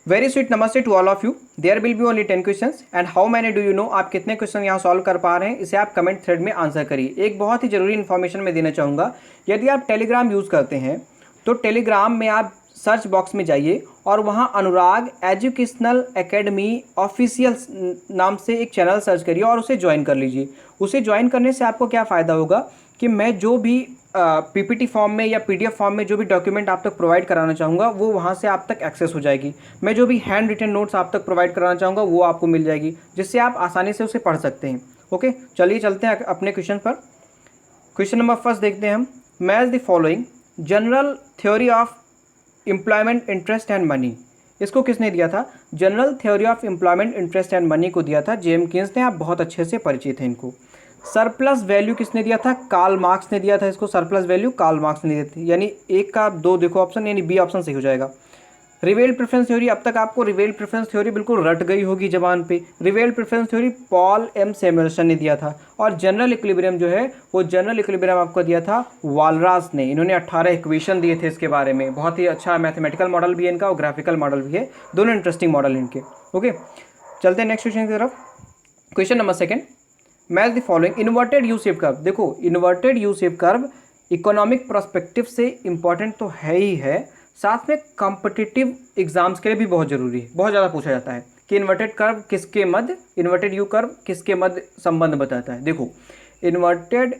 Very sweet नमस्ते to all of you. There will be only 10 questions and how many do you know. आप कितने question यहाँ solve कर पा रहे हैं इसे आप कमेंट थ्रेड में आंसर करिए। एक बहुत ही जरूरी इन्फॉर्मेशन मैं देना चाहूँगा, यदि आप टेलीग्राम यूज़ करते हैं तो टेलीग्राम में आप सर्च बॉक्स में जाइए और वहाँ अनुराग एजुकेशनल एकेडमी ऑफिशियल नाम से एक चैनल सर्च करिए और उसे ज्वाइन कर लीजिए। उसे ज्वाइन करने से आपको क्या फ़ायदा होगा कि मैं जो भी पीपीटी फॉर्म में या पीडीएफ फॉर्म में जो भी डॉक्यूमेंट आप तक प्रोवाइड कराना चाहूँगा वो वहाँ से आप तक एक्सेस हो जाएगी। मैं जो भी हैंड रिटन नोट्स आप तक प्रोवाइड कराना चाहूँगा वो आपको मिल जाएगी, जिससे आप आसानी से उसे पढ़ सकते हैं। ओके, चलिए चलते हैं अपने क्वेश्चन पर। क्वेश्चन नंबर फर्स्ट देखते हैं हम। Match the following general theory of employment interest and money. इसको किसने दिया था? General theory of employment interest and money को दिया था जेम्स कीन्स ने। आप बहुत अच्छे से परिचित हैं इनको। सरप्लस वैल्यू किसने दिया था? कार्ल मार्क्स ने दिया था इसको। सरप्लस वैल्यू कार्ल मार्क्स ने दी थी, यानी एक का दो देखो ऑप्शन, यानी बी ऑप्शन सही हो जाएगा। रिवेल प्रेफरेंस थ्योरी, अब तक आपको रिवेल प्रेफरेंस थ्योरी बिल्कुल रट गई होगी जबान पे। रिवेल प्रेफरेंस थ्योरी पॉल एम सैमुएल्सन ने दिया था। और जनरल इक्विलिब्रियम जो है वो जनरल इक्विलिब्रियम आपको दिया था वालरास ने। इन्होंने 18 इक्वेशन दिए थे इसके बारे में। बहुत ही अच्छा मैथमेटिकल मॉडल भी है इनका और ग्राफिकल मॉडल भी है, दोनों इंटरेस्टिंग मॉडल इनके। ओके, चलते हैं नेक्स्ट क्वेश्चन की तरफ। Question number second, match the following inverted U shape curve. देखो inverted U shape curve economic perspective से इंपॉर्टेंट तो है ही है, साथ में कॉम्पिटिटिव एग्जाम्स के लिए भी बहुत जरूरी है। बहुत ज़्यादा पूछा जाता है कि इन्वर्टेड कर्व किसके मध्य, इन्वर्टेड यू कर्व किसके मध्य संबंध बताता है। देखो इन्वर्टेड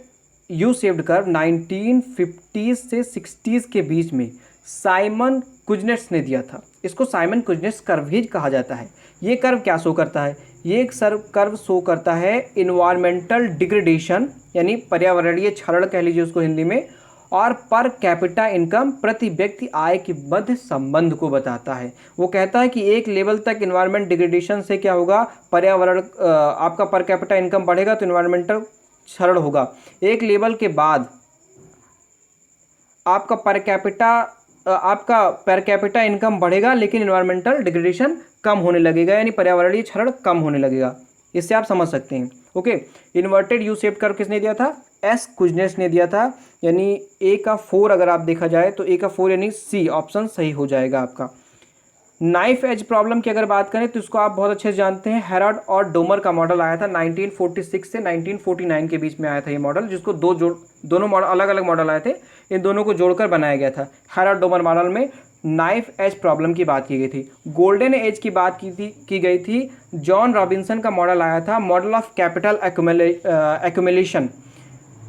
यू शेप्ड कर्व 1950 से 60s के बीच में साइमन कुजनेट्स ने दिया था। इसको साइमन कुजनेट्स कर्व ही कहा जाता है। ये कर्व क्या शो करता है? ये एक कर्व शो करता है इन्वायरमेंटल डिग्रेडेशन, यानी पर्यावरणीय क्षरण कह लीजिए उसको हिंदी में, और पर कैपिटा इनकम प्रति व्यक्ति आय के मध्य संबंध को बताता है। वो कहता है कि एक लेवल तक इन्वायरमेंट डिग्रेडेशन से क्या होगा, पर्यावरण आपका पर कैपिटा इनकम बढ़ेगा तो इन्वायरमेंटल क्षरण होगा। एक लेवल के बाद आपका पर कैपिटा इनकम बढ़ेगा लेकिन इन्वायरमेंटल डिग्रेडेशन कम होने लगेगा, यानी पर्यावरणीय क्षरण कम होने लगेगा। इससे आप समझ सकते हैं। Okay, inverted U shape curve किसने दिया था? एस कुजनेट्स ने दिया था। यानी ए का 4 अगर आप देखा जाए तो ए का 4 यानी सी ऑप्शन सही हो जाएगा आपका। नाइफ एज प्रॉब्लम की अगर बात करें तो इसको आप बहुत अच्छे से जानते हैं। हेराल्ड और डोमर का मॉडल आया था 1946 से 1949 के बीच में आया था ये मॉडल, जिसको दोनों मॉडल अलग अलग मॉडल आए थे, इन दोनों को जोड़कर बनाया गया था। हेराल्ड डोमर मॉडल में नाइफ एज प्रॉब्लम की बात की गई थी। गोल्डन एज की बात की गई थी। जॉन रॉबिन्सन का मॉडल आया था, model of capital accumulation,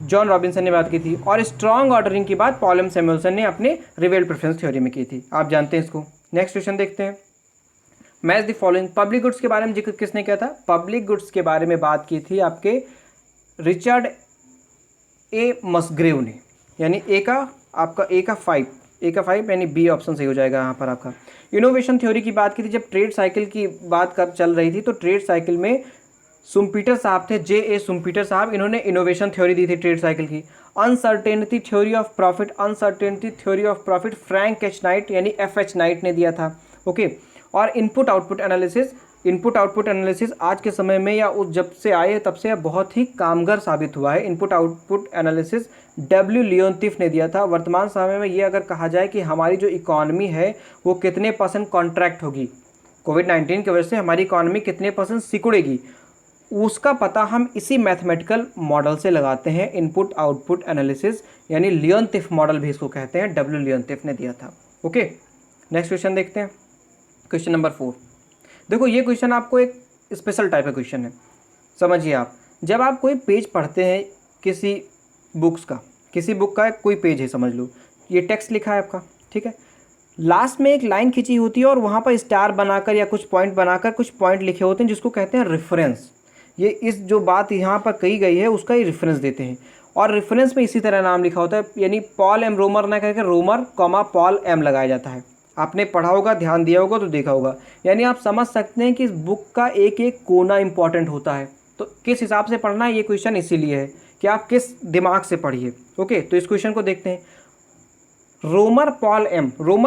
John Robinson ने बात की थी। और स्ट्रॉन्ग ऑर्डरिंग की बात पॉल एम सैमुएल्सन ने अपने रिवेल प्रेफरेंस थ्योरी में की थी। आप जानते हैं इसको। नेक्स्ट क्वेश्चन देखते हैं। Match the following, public goods के बारे में जिक्र किसने किया था? पब्लिक गुड्स के बारे में बात की थी आपके रिचर्ड ए मसग्रेव ने। यानी ए का 5 यानी बी ऑप्शन सही हो जाएगा यहाँ पर आपका। इनोवेशन थ्योरी की बात की थी जब ट्रेड साइकिल की बात चल रही थी, तो ट्रेड साइकिल में सुम्पीटर साहब थे, जे.ए. सुम्पीटर साहब, इन्होंने इनोवेशन थ्योरी दी थी ट्रेड साइकिल की। Uncertainty theory of profit Frank H night यानी एफ.एच. नाइट ने दिया था। ओके, और इनपुट आउटपुट एनालिसिस आज के समय में या जब से आए तब से बहुत ही कामगार साबित हुआ है। इनपुट आउटपुट एनालिसिस डब्ल्यू लियोनतिफ ने दिया था। वर्तमान समय में ये अगर कहा जाए कि हमारी जो इकॉनमी है वो कितने % कॉन्ट्रैक्ट होगी, कोविड-19 की वजह से हमारी इकॉनमी कितने % सिकुड़ेगी, उसका पता हम इसी मैथमेटिकल मॉडल से लगाते हैं। इनपुट आउटपुट एनालिसिस यानी लियोनतिफ मॉडल भी इसको कहते हैं, डब्ल्यू लियोनतिफ ने दिया था। ओके, नेक्स्ट क्वेश्चन देखते हैं। Question number 4। देखो ये क्वेश्चन आपको एक स्पेशल टाइप का क्वेश्चन है। समझिए आप, जब आप कोई पेज पढ़ते हैं किसी बुक का कोई पेज है, समझ लो ये टेक्स्ट लिखा है आपका, ठीक है, लास्ट में एक लाइन खींची होती है और वहाँ पर स्टार बनाकर या कुछ पॉइंट बनाकर कुछ पॉइंट लिखे होते हैं जिसको कहते हैं रेफरेंस। ये इस जो बात यहाँ पर कही गई है उसका ही रेफरेंस देते हैं। और रेफरेंस में इसी तरह नाम लिखा होता है, यानी पॉल एम रोमर ना कहकर रोमर पॉल एम लगाया जाता है। आपने पढ़ा होगा, ध्यान दिया होगा तो देखा होगा। यानी आप समझ सकते हैं कि इस बुक का एक एक कोना इंपॉर्टेंट होता है। तो किस हिसाब से पढ़ना है ये क्वेश्चन इसीलिए है कि आप किस दिमाग से पढ़िए। ओके, तो इस क्वेश्चन को देखते हैं। रोमर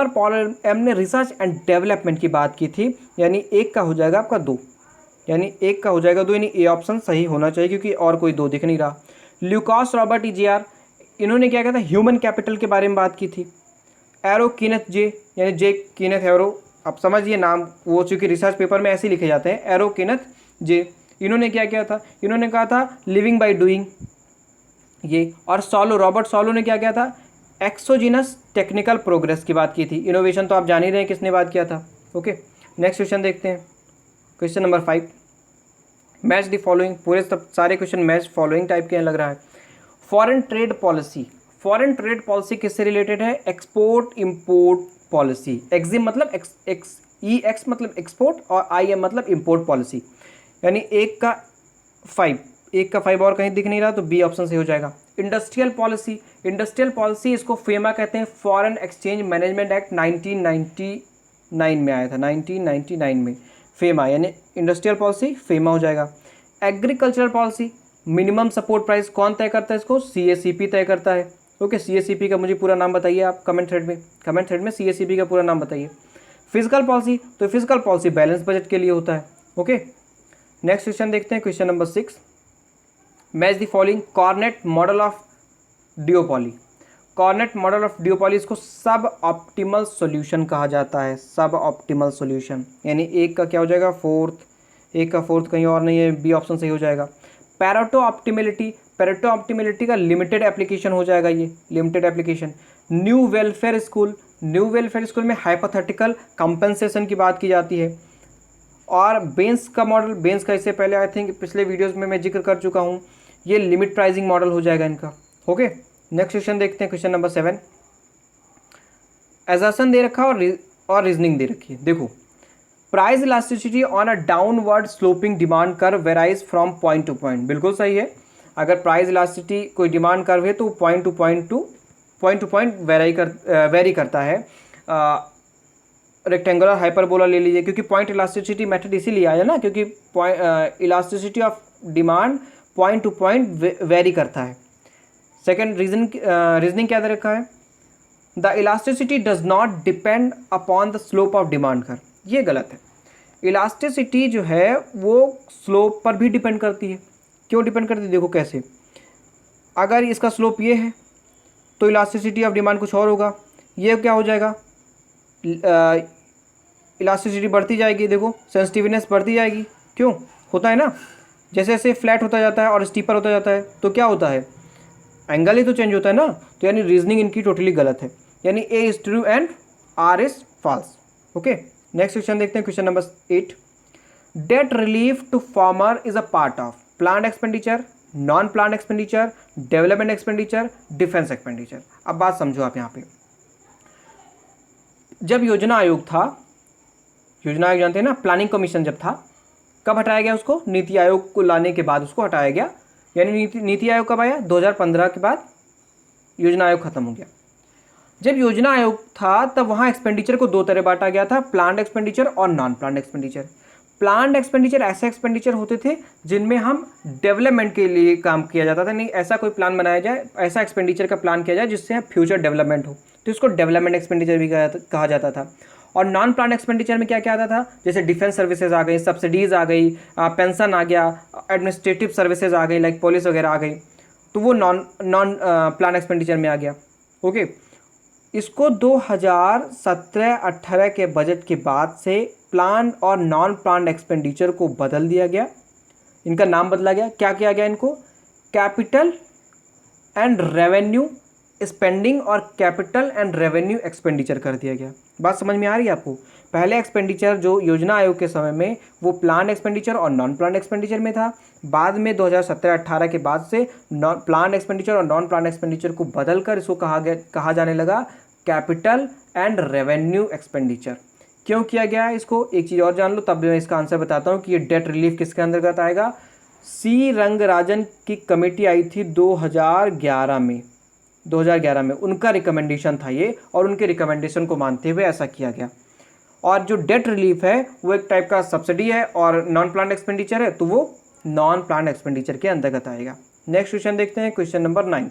पॉल एम ने रिसर्च एंड डेवलपमेंट की बात की थी, यानी एक का हो जाएगा आपका 2, यानी ए ऑप्शन सही होना चाहिए क्योंकि और कोई 2 दिख नहीं रहा। ल्यूकास रॉबर्ट ईजीआर, इन्होंने क्या किया था, ह्यूमन कैपिटल के बारे में बात की थी। एरो कीनेथ जे, यानी जे कीनेथ एरो आप समझिए नाम, वो चूँकि रिसर्च पेपर में ऐसे ही लिखे जाते हैं, एरो केनेथ जे। इन्होंने क्या किया था, इन्होंने कहा था लिविंग बाय डूइंग ये। और सॉलो, रॉबर्ट सॉलो ने क्या किया था, एक्सोजिनस टेक्निकल प्रोग्रेस की बात की थी। इनोवेशन तो आप जान ही रहे हैं किसने बात किया था। ओके, नेक्स्ट क्वेश्चन देखते हैं, question number 5। Match the following, पूरे सब सारे क्वेश्चन मैच फॉलोइंग टाइप के हैं लग रहा है। Foreign trade policy, foreign trade policy किससे रिलेटेड है, एक्सपोर्ट इंपोर्ट पॉलिसी। एक्सिम मतलब एक्स मतलब एक्सपोर्ट और IM मतलब इंपोर्ट पॉलिसी। यानी एक का 5 और कहीं दिख नहीं रहा तो बी ऑप्शन से हो जाएगा। इंडस्ट्रियल पॉलिसी, इंडस्ट्रियल पॉलिसी इसको फेमा कहते हैं, फॉरेन एक्सचेंज मैनेजमेंट एक्ट 1999 में आया था, 1999 में फेमा, यानी इंडस्ट्रियल पॉलिसी फेमा हो जाएगा। Agricultural policy, minimum support price कौन तय करता है इसको, CACP तय करता है। ओके, CACP का मुझे पूरा नाम बताइए आप कमेंट थ्रेड में CACP का पूरा नाम बताइए। फिजिकल पॉलिसी, तो फिजिकल पॉलिसी बैलेंस बजट के लिए होता है। ओके, नेक्स्ट क्वेश्चन देखते हैं, question number 6। Match the following, Cournot model of duopoly. Cournot model of duopoly इसको सब ऑप्टिमल सॉल्यूशन कहा जाता है, सब ऑप्टिमल सॉल्यूशन। यानी एक का क्या हो जाएगा, एक का फोर्थ कहीं और नहीं है, बी ऑप्शन सही हो जाएगा। पैरेटो ऑप्टिमलिटी, पैरेटो ऑप्टिमलिटी का लिमिटेड एप्लीकेशन हो जाएगा ये, limited application. New welfare school, new welfare school में हाइपोथेटिकल कंपनसेशन की बात की जाती है। और बेंस का मॉडल, बेंस का इससे पहले आई थिंक पिछले वीडियोस में मैं जिक्र कर चुका हूँ, ये लिमिट प्राइसिंग मॉडल हो जाएगा इनका। ओके, नेक्स्ट क्वेश्चन देखते हैं, क्वेश्चन नंबर 7। एजर्शन दे रखा और रीजनिंग दे रखी है। देखो, price elasticity on a downward sloping demand curve varies from point two point, बिल्कुल सही है। अगर प्राइस इलास्टिसिटी कोई डिमांड कर्व है तो पॉइंट टू पॉइंट वेरी करता है। रेक्टेंगुलर हाइपरबोला ले लीजिए, क्योंकि पॉइंट इलास्टिसिटी मेथड इसीलिए आया ना, क्योंकि elasticity of demand point two point very करता है। सेकेंड रीजनिंग क्या दे रखा है, the elasticity does not depend upon the slope of demand curve, ये गलत है। इलास्टिसिटी जो है वो स्लोप पर भी डिपेंड करती है। क्यों डिपेंड करती है, देखो कैसे, अगर इसका स्लोप ये है तो इलास्टिसिटी ऑफ डिमांड कुछ और होगा, ये क्या हो जाएगा, इलास्टिसिटी बढ़ती जाएगी, देखो सेंसिटिवनेस बढ़ती जाएगी। क्यों होता है ना, जैसे जैसे फ्लैट होता जाता है और स्टीपर होता जाता है तो क्या होता है, एंगल ही तो चेंज होता है ना। तो यानी रीजनिंग इनकी टोटली गलत है, यानी A is true and R is false. Okay, next question देखते हैं, question number 8। Debt relief to farmer is a part of planned expenditure, non planned expenditure, development expenditure, defence expenditure. अब बात समझो आप यहाँ पे, जब योजना आयोग था, योजना आयोग जानते हैं ना, प्लानिंग कमीशन जब था, कब हटाया गया उसको, नीति आयोग को लाने के बाद उसको हटाया गया। यानी नीति आयोग कब आया, 2015 के बाद योजना आयोग खत्म हो गया। जब योजना आयोग था तब वहाँ एक्सपेंडिचर को दो तरह बांटा गया था, प्लान्ड एक्सपेंडिचर और non planned expenditure. Planned expenditure ऐसे एक्सपेंडिचर होते थे जिनमें हम डेवलपमेंट के लिए काम किया जाता था, नहीं ऐसा कोई प्लान बनाया जाए, ऐसा एक्सपेंडिचर का प्लान किया जाए जिससे फ्यूचर डेवलपमेंट हो, तो इसको डेवलपमेंट एक्सपेंडिचर भी कहा जाता था। और नॉन प्लान एक्सपेंडिचर में क्या क्या आता था, जैसे डिफेंस सर्विसेज आ गई, सब्सिडीज आ गई, पेंशन आ गया, एडमिनिस्ट्रेटिव सर्विसेज आ गई लाइक पुलिस वगैरह आ गई, तो वो नॉन प्लान एक्सपेंडिचर में आ गया। ओके, इसको 2017-18 के बजट के बाद से प्लान और नॉन प्लान एक्सपेंडिचर को बदल दिया गया, इनका नाम बदला गया। क्या किया गया इनको, कैपिटल एंड रेवेन्यू स्पेंडिंग और कैपिटल एंड रेवेन्यू एक्सपेंडिचर कर दिया गया। बात समझ में आ रही है आपको, पहले एक्सपेंडिचर जो योजना आयोग के समय में वो प्लान एक्सपेंडिचर और नॉन प्लान एक्सपेंडिचर में था, बाद में 2017-18 के बाद से नॉन प्लान एक्सपेंडिचर और नॉन प्लान एक्सपेंडिचर को बदलकर इसको कहा जाने लगा कैपिटल एंड रेवेन्यू एक्सपेंडिचर। क्यों किया गया है इसको, एक चीज़ और जान लो तब मैं इसका आंसर बताता हूँ कि ये डेट रिलीफ किसके अंतर्गत आएगा। सी रंगराजन की कमेटी आई थी 2011 में, उनका रिकमेंडेशन था ये, और उनके रिकमेंडेशन को मानते हुए ऐसा किया गया। और जो डेट रिलीफ है वो एक टाइप का सब्सिडी है और नॉन प्लान एक्सपेंडिचर है, तो वो नॉन प्लान एक्सपेंडिचर के अंतर्गत आएगा। नेक्स्ट क्वेश्चन देखते हैं, question number 9।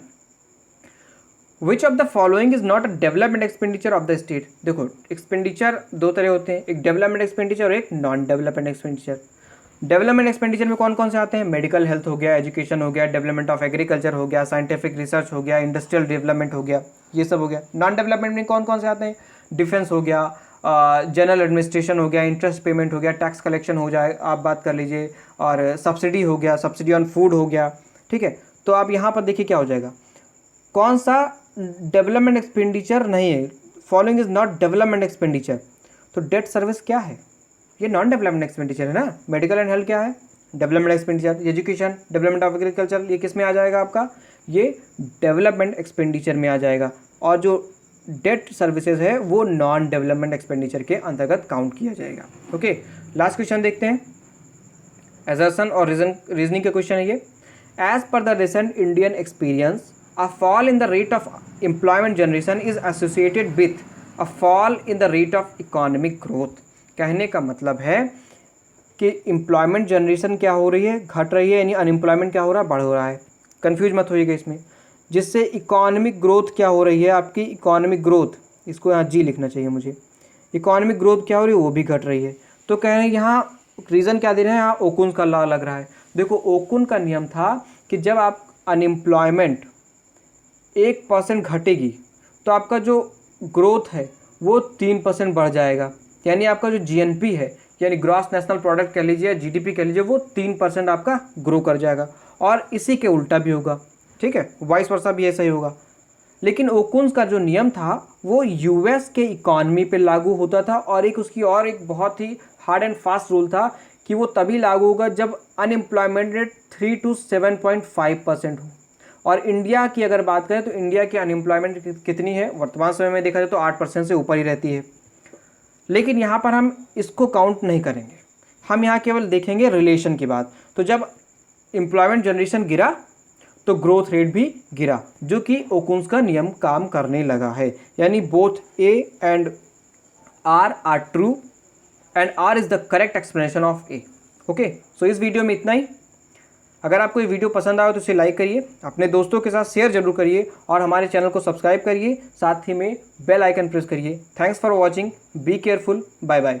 Which of the following is not a development expenditure of the state. देखो एक्सपेंडिचर दो तरह होते हैं, एक डेवलपमेंट एक्सपेंडिचर और एक non development expenditure. Development expenditure में कौन कौन से आते हैं, मेडिकल हेल्थ हो गया, एजुकेशन हो गया, डेवलपमेंट ऑफ एग्रीकल्चर हो गया, साइंटिफिक रिसर्च हो गया, इंडस्ट्रियल डेवलपमेंट हो गया, ये सब हो गया। नॉन डेवलपमेंट में कौन कौन से आते हैं, डिफेंस हो गया, जनरल एडमिनिस्ट्रेशन हो गया, इंटरेस्ट पेमेंट हो गया, टैक्स कलेक्शन हो जाए, आप बात कर लीजिए, और सब्सिडी हो गया, सब्सिडी ऑन फूड हो गया, ठीक है। तो आप यहाँ पर देखिए क्या हो जाएगा, कौन सा डेवलपमेंट एक्सपेंडिचर नहीं है, following is not development expenditure. तो डेट सर्विस क्या है, ये नॉन डेवलपमेंट एक्सपेंडिचर है ना। मेडिकल एंड हेल्थ क्या है, development expenditure. Education, development of agriculture, ये किस में आ जाएगा आपका, ये डेवलपमेंट एक्सपेंडिचर में आ जाएगा। और जो डेट सर्विसेज है वो नॉन डेवलपमेंट एक्सपेंडिचर के अंतर्गत काउंट किया जाएगा। ओके, लास्ट क्वेश्चन देखते हैं, एजर्शन और रीजनिंग का क्वेश्चन है ये। As per the recent Indian experience, a fall in the rate of employment generation is associated with a fall in the rate of economic growth. कहने का मतलब है कि एम्प्लॉयमेंट जनरेशन क्या हो रही है, घट रही है, यानी अनएम्प्लॉयमेंट क्या हो रहा है, बढ़ हो रहा है। कंफ्यूज मत होइएगा इसमें। जिससे इकोनॉमिक ग्रोथ क्या हो रही है आपकी, इकोनॉमिक ग्रोथ, इसको यहाँ जी लिखना चाहिए मुझे, इकोनॉमिक ग्रोथ क्या हो रही है, वो भी घट रही है। तो कह रहे हैं यहाँ रीज़न क्या दे रहे हैं, यहाँ ओकुन का लॉ लग रहा है। देखो ओकुन का नियम था कि जब आप अनएम्प्लॉयमेंट 1% घटेगी तो आपका जो ग्रोथ है वो 3% बढ़ जाएगा, यानी आपका जो जीएनपी है, यानी ग्रॉस नेशनल प्रोडक्ट कह लीजिए, जीडीपी कह लीजिए, वो 3% आपका ग्रो कर जाएगा। और इसी के उल्टा भी होगा, ठीक है, वाइस वर्सा भी ऐसा ही होगा। लेकिन ओकुन्स का जो नियम था वो यूएस के इकॉनमी पे लागू होता था, और एक उसकी और एक बहुत ही हार्ड एंड फास्ट रूल था कि वो तभी लागू होगा जब अनएम्प्लॉयमेंट रेट 3 to 7.5% हो। और इंडिया की अगर बात करें तो इंडिया की अनएम्प्लॉयमेंट कितनी है वर्तमान समय में, देखा जाए तो 8% से ऊपर ही रहती है। लेकिन यहाँ पर हम इसको काउंट नहीं करेंगे, हम यहाँ केवल देखेंगे रिलेशन की बात। तो जब एम्प्लॉयमेंट जनरेशन गिरा तो ग्रोथ रेट भी गिरा, जो कि ओकुन्स का नियम काम करने लगा है। यानी both A and R true and R is the correct explanation of A. Okay, so इस वीडियो में इतना ही। अगर आपको ये वीडियो पसंद आए तो इसे लाइक करिए, अपने दोस्तों के साथ शेयर जरूर करिए, और हमारे चैनल को सब्सक्राइब करिए, साथ ही में बेल आइकन प्रेस करिए। Thanks for watching, be careful, bye bye.